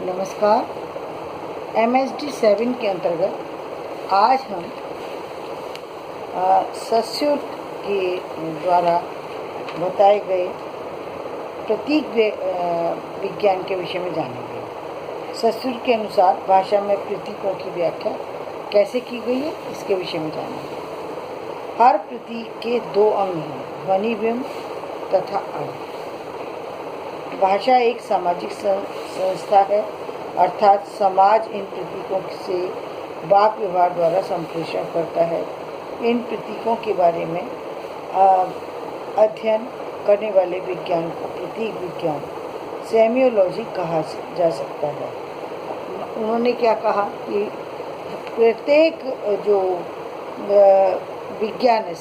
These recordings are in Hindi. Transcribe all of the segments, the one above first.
नमस्कार। MSD 7 के अंतर्गत आज हम सस्युर के द्वारा बताए गए प्रतीक विज्ञान के विषय में जानेंगे। सस्युर के अनुसार भाषा में प्रतीकों की व्याख्या कैसे की गई है, इसके विषय में जानेंगे। हर प्रतीक के दो अंग हैं, ध्वनि बिंब तथा अर्थ। भाषा एक सामाजिक संस्था है, अर्थात समाज इन प्रतीकों से वाक व्यवहार द्वारा संप्रेषण करता है। इन प्रतीकों के बारे में अध्ययन करने वाले विज्ञान को प्रतीक विज्ञान सेमियोलॉजी कहा जा सकता है। उन्होंने क्या कहा कि प्रत्येक जो विज्ञान है,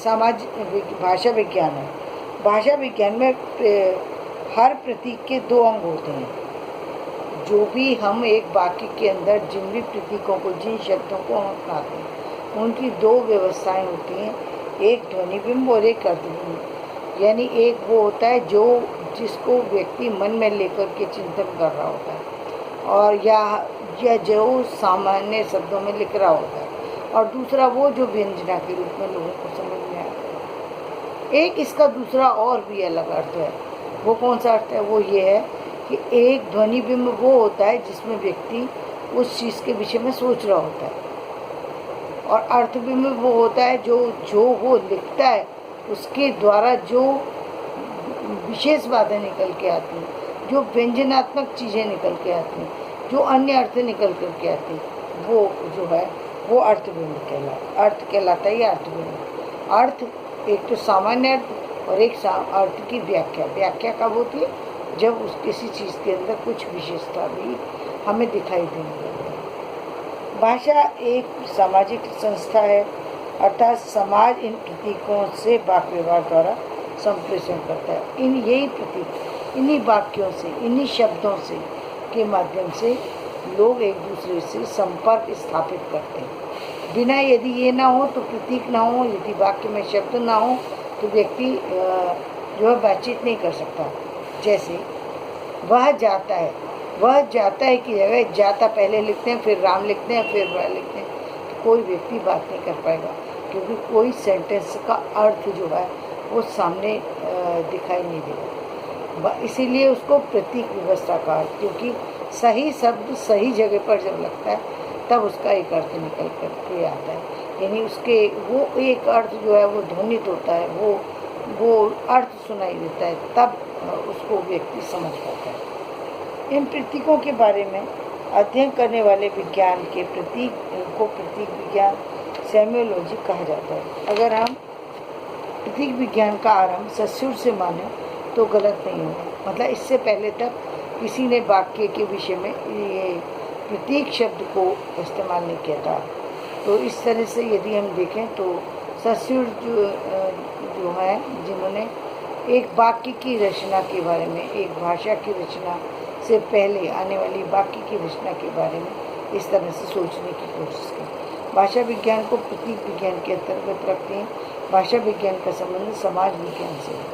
भाषा विज्ञान है, भाषा विज्ञान में हर प्रतीक के दो अंग होते हैं। जो भी हम एक वाक्य के अंदर जिन भी प्रतीकों को, जिन शब्दों को हम अपनाते हैं, उनकी दो व्यवस्थाएं होती हैं, एक ध्वनि बिंब और एक अर्धबिंब। यानी एक वो होता है जो जिसको व्यक्ति मन में लेकर के चिंतन कर रहा होता है, और या जो सामान्य शब्दों में लिख रहा होता है, और दूसरा वो जो व्यंजना के रूप में लोगों को समझ में आता है। एक इसका दूसरा और भी अलग अर्थ है। वो कौन सा अर्थ है? वो ये है कि एक ध्वनि बिंब वो होता है जिसमें व्यक्ति उस चीज़ के विषय में सोच रहा होता है, और अर्थबिंब वो होता है जो वो लिखता है उसके द्वारा जो विशेष बातें निकल के आती हैं, जो व्यंजनात्मक चीज़ें निकल के आती हैं, जो अन्य अर्थ निकल कर के आती हैं, वो जो है वो अर्थबिंब कहलाता है या अर्थबिंब। अर्थ एक तो सामान्य अर्थ और एक अर्थ की व्याख्या कब होती है? जब उस किसी चीज़ के अंदर कुछ विशेषता भी हमें दिखाई देने लगती है। भाषा एक सामाजिक संस्था है, अर्थात समाज इन प्रतीकों से वाक व्यवहार द्वारा संप्रेषण करता है। इन्हीं वाक्यों से, इन्हीं शब्दों से के माध्यम से लोग एक दूसरे से संपर्क स्थापित करते हैं। बिना यदि ये ना हो तो प्रतीक ना हो, यदि वाक्य में शब्द ना हो तो व्यक्ति जो है बातचीत नहीं कर सकता। जैसे वह जाता है कि जगह जाता पहले लिखते हैं, फिर राम लिखते हैं, फिर वह लिखते हैं, तो कोई व्यक्ति बात नहीं कर पाएगा, क्योंकि कोई सेंटेंस का अर्थ जो है वो सामने दिखाई नहीं देगा। इसीलिए उसको प्रतीक व्यवस्था का, क्योंकि सही शब्द सही जगह पर जब लगता है तब उसका एक अर्थ निकल कर के आता है। यानी उसके वो एक अर्थ जो है वो ध्वनित होता है, वो अर्थ सुनाई देता है, तब उसको व्यक्ति समझ पाता है। इन प्रतीकों के बारे में अध्ययन करने वाले विज्ञान के प्रतीक विज्ञान सेमियोलॉजी कहा जाता है। अगर हम प्रतीक विज्ञान का आरंभ सस्युर से माने तो गलत नहीं होगा। मतलब इससे पहले तक किसी ने वाक्य के विषय में ये प्रतीक शब्द को इस्तेमाल नहीं किया था। तो इस तरह से यदि हम देखें तो सस्युर जो है, जिन्होंने एक वाक्य की रचना के बारे में, एक भाषा की रचना से पहले आने वाली वाक्य की रचना के बारे में इस तरह से सोचने की कोशिश की। भाषा विज्ञान को प्रतीक विज्ञान के अंतर्गत रखते हैं। भाषा विज्ञान का संबंध समाज विज्ञान से है,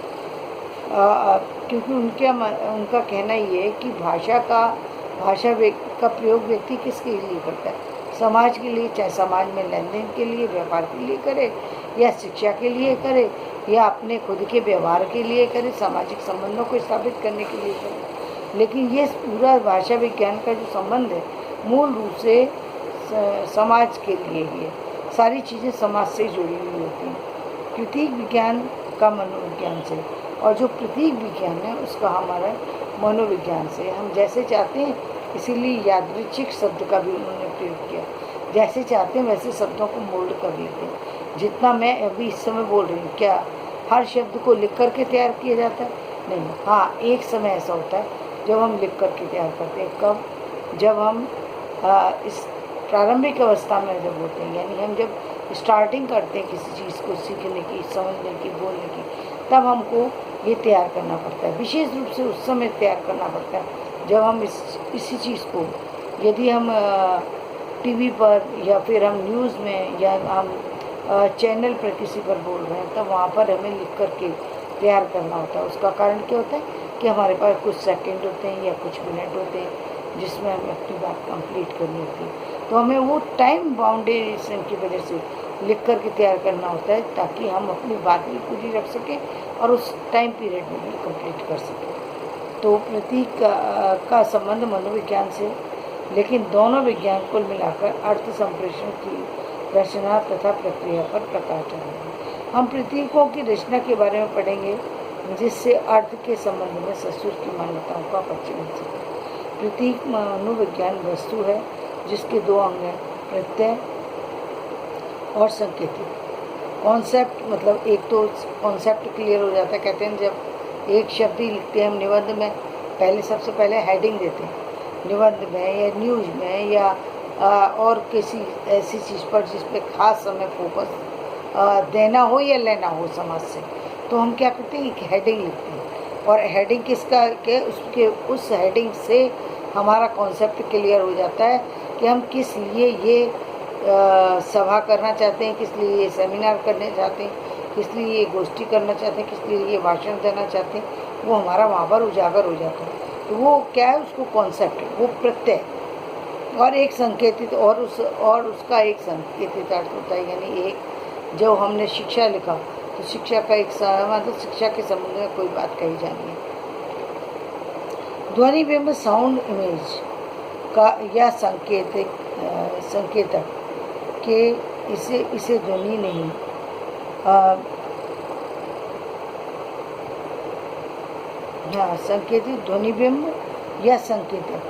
क्योंकि उनका कहना ये है कि भाषा का प्रयोग व्यक्ति किसके लिए करता है? समाज के लिए, चाहे समाज में लेन देन के लिए, व्यापार के लिए करे, या शिक्षा के लिए करे, या अपने खुद के व्यवहार के लिए करे, सामाजिक संबंधों को स्थापित करने के लिए करे। लेकिन ये पूरा भाषा विज्ञान का जो संबंध है मूल रूप से समाज के लिए ही है। सारी चीज़ें समाज से जुड़ी हुई होती हैं। प्रतीक विज्ञान का मनोविज्ञान से, और जो प्रतीक विज्ञान है उसका हमारा मनोविज्ञान से। हम जैसे चाहते हैं, इसीलिए यादृच्छिक शब्द का भी उन्होंने प्रयोग किया। जैसे चाहते हैं वैसे शब्दों को मोल्ड कर लेते हैं। जितना मैं अभी इस समय बोल रही हूँ, क्या हर शब्द को लिख करके तैयार किया जाता है? नहीं। हाँ, एक समय ऐसा होता है जब हम लिख करके तैयार करते हैं। कब? जब हम इस प्रारंभिक अवस्था में जब होते हैं, यानी हम जब स्टार्टिंग करते हैं किसी चीज़ को सीखने की, समझने की, बोलने की, तब हमको ये तैयार करना पड़ता है। विशेष रूप से उस समय तैयार करना पड़ता है जब हम इसी चीज़ को, यदि हम टीवी पर या फिर हम न्यूज़ में या हम चैनल पर किसी पर बोल रहे हैं, तब वहाँ पर हमें लिख करके तैयार करना होता है। उसका कारण क्या होता है कि हमारे पास कुछ सेकंड होते हैं या कुछ मिनट होते हैं जिसमें हमें अपनी बात कंप्लीट करनी होती है। तो हमें वो टाइम बाउंडेशन की वजह से लिख कर के तैयार करना होता है, ताकि हम अपनी बात भी पूरी रख सकें और उस टाइम पीरियड में भी कंप्लीट कर सकें। तो प्रतीक का संबंध मनोविज्ञान से, लेकिन दोनों विज्ञान कुल मिलाकर अर्थ संप्रेषण की रचना तथा प्रक्रिया पर प्रकाश डालेंगे। हम प्रतीकों की रचना के बारे में पढ़ेंगे, जिससे अर्थ के संबंध में संस्कृत की मान्यताओं का परिचय मिल सके। प्रतीक मनोविज्ञान वस्तु है जिसके दो अंग हैं, प्रत्यय और संकेतिक। कॉन्सेप्ट मतलब एक तो कॉन्सेप्ट क्लियर हो जाता है, कहते हैं जब एक शब्द ही लिखते हैं हम निबंध में, पहले सबसे पहले हेडिंग देते हैं निबंध में या न्यूज़ में या और किसी ऐसी चीज़ पर जिस पे खास समय फोकस देना हो या लेना हो समाज से, तो हम क्या करते हैं, एक हेडिंग लिखते हैं। और हेडिंग किसका के उसके उस हेडिंग से हमारा कॉन्सेप्ट क्लियर हो जाता है कि हम किस लिए ये सभा करना चाहते हैं, किस लिए ये सेमिनार करने चाहते हैं, किस लिए ये गोष्ठी करना चाहते हैं, किस लिए ये भाषण देना चाहते हैं, वो हमारा वहाँ पर उजागर हो जाता है। तो वो क्या है, उसको कॉन्सेप्ट, वो प्रत्यय और एक संकेतित और उसका एक संकेतित अर्थ होता है। यानी एक जो हमने शिक्षा लिखा तो शिक्षा का एक मतलब शिक्षा के संबंध में कोई बात कही जानी है। ध्वनि बिंब साउंड इमेज का या संकेतक के इसे ध्वनि नहीं संकेतित ध्वनि बिंब या संकेतक।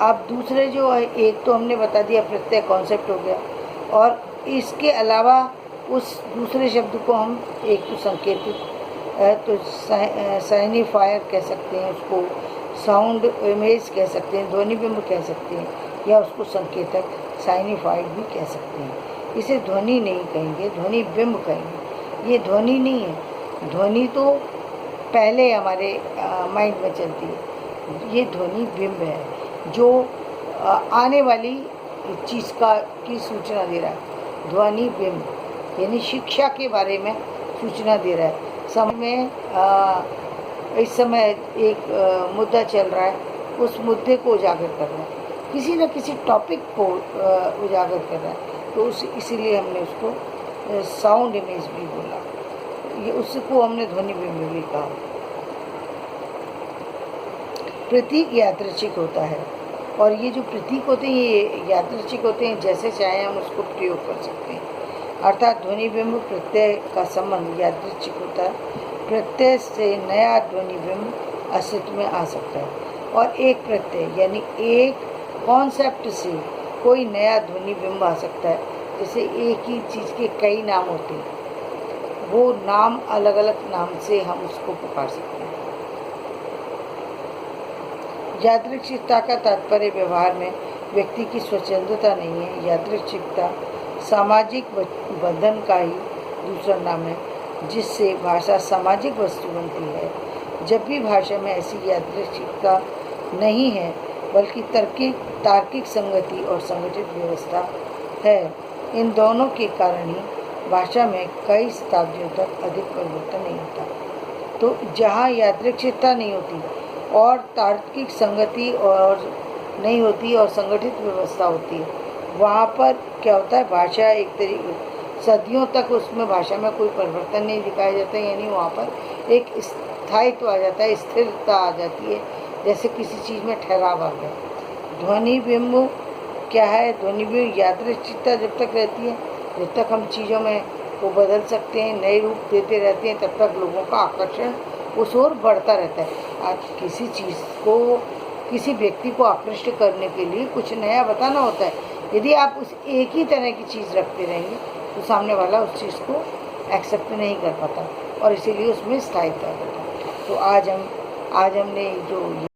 अब दूसरे जो है, एक तो हमने बता दिया प्रत्यय कॉन्सेप्ट हो गया, और इसके अलावा उस दूसरे शब्द को हम एक तो संकेतित तो साइनिफायर कह सकते हैं, उसको साउंड इमेज कह सकते हैं, ध्वनि बिंब कह सकते हैं, या उसको संकेतक साइनिफाइड भी कह सकते हैं। इसे ध्वनि नहीं कहेंगे, ध्वनि बिंब कहेंगे। ये ध्वनि नहीं है, ध्वनि तो पहले हमारे माइंड में चलती है, ये ध्वनि बिंब है जो आने वाली चीज़ की सूचना दे रहा है। ध्वनि बिंब यानी शिक्षा के बारे में सूचना दे रहा है। समय में इस समय एक मुद्दा चल रहा है, उस मुद्दे को उजागर कर रहा है, किसी न किसी टॉपिक को उजागर कर रहा है, तो इसीलिए हमने उसको साउंड इमेज भी बोला, ये उसको हमने ध्वनि बिंब भी कहा। प्रतीक यादृच्छिक होता है, और ये जो प्रतीक होते हैं ये यादृच्छिक होते हैं, जैसे चाहे हम उसको प्रयोग कर सकते हैं। अर्थात ध्वनि बिंब प्रत्यय का संबंध यादृच्छिक होता है। प्रत्यय से नया ध्वनि बिंब अस्तित्व में आ सकता है, और एक प्रत्यय यानी एक कॉन्सेप्ट से कोई नया ध्वनि बिंब आ सकता है। जैसे एक ही चीज़ के कई नाम होते हैं, वो नाम अलग अलग नाम से हम उसको पुकार सकते हैं। यादृच्छिकता का तात्पर्य व्यवहार में व्यक्ति की स्वतंत्रता नहीं है। यादृच्छिकता सामाजिक बंधन का ही दूसरा नाम है, जिससे भाषा सामाजिक वस्तु बनती है। जब भी भाषा में ऐसी यादृच्छिकता नहीं है, बल्कि तार्किक संगति और संगठित व्यवस्था है, इन दोनों के कारण ही भाषा में कई शताब्दियों तक अधिक परिवर्तन नहीं होता। तो जहाँ यादृच्छिकता नहीं होती और तार्किक संगति और नहीं होती और संगठित व्यवस्था होती है, वहाँ पर क्या होता है, भाषा एक तरीके सदियों तक उसमें भाषा में कोई परिवर्तन नहीं दिखाया जाता है। यानी वहाँ पर एक स्थायित्व आ जाता है, स्थिरता आ जाती है, जैसे किसी चीज़ में ठहराव आ गया। ध्वनि बिंब क्या है, ध्वनि बिंब यादृच्छिकता जब तक रहती है, जब तक हम चीज़ों में को बदल सकते हैं, नए रूप देते रहते हैं, तब तक लोगों का आकर्षण उस ओर बढ़ता रहता है। आज किसी चीज़ को, किसी व्यक्ति को आकृष्ट करने के लिए कुछ नया बताना होता है। यदि आप उस एक ही तरह की चीज़ रखते रहेंगे तो सामने वाला उस चीज़ को एक्सेप्ट नहीं कर पाता, और इसीलिए उसमें स्थायित्व होता है। तो आज हमने जो